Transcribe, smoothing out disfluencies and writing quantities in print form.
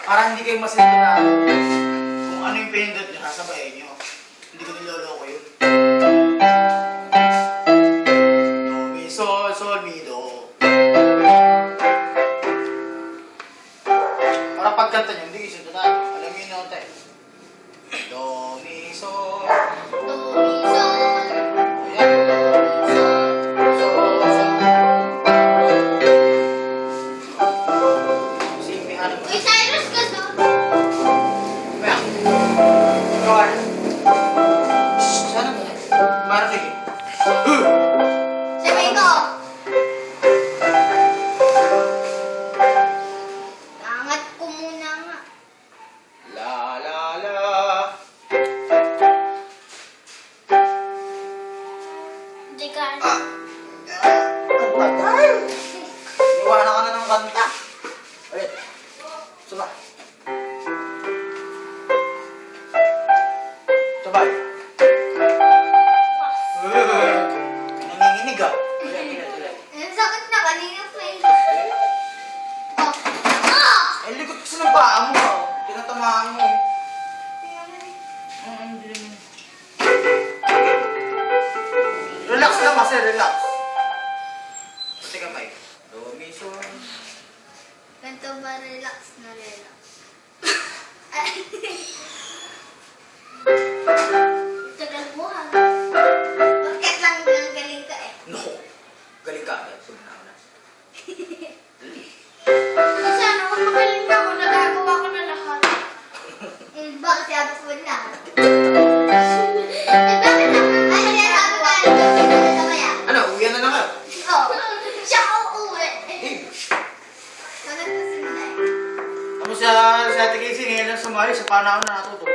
Para hindi kayo masintonado. Kung ano yung pindot nyo, sasabayin nyo. Hindi ko niloloko yun. Do, mi, sol, sol, mi, do. Para pagkanta nyo, hindi kayo sintonado. Alam nyo yung nota eh. Do, mi, sol. Do, mi, sol. Ayan. Sol, sol. Simpihan naman. Uy, Cyrus ka to. Kaya, ikaw ano? Sana mo? Para sige. Sabi ko. Angat ko muna nga. La la la. Hindi ka. Tagal. Iwanan ka na ng kanta. Ulit. Sabay. Sabay. Nanginginig ah. Ulit. Ang sakit na kanina pa eh. Oh. Ah! Ay, likot kasi ng paa mo ah. Tinatamaan mo. Hindi naman. Relax lang kasi, relax. Pati kamay. Do, mi, sol. Ganito ba relax na relax? Tagal mo ha. Bakit lang ang galing ka eh? No. Galing ka agad. Sumahaw na. Kasi ano, kung magaling na ako, nagagawa ko na lahat. Bakit sabi ko na? Bakit naman? Ano kaya sabi ko? Ano kaya? Ano, uwian na na nga. Oo. Siya uuwi. Eh, Bakit kasi na eh? ano sa Ate Casey, ngayon lang sumali sa panahon na natuto.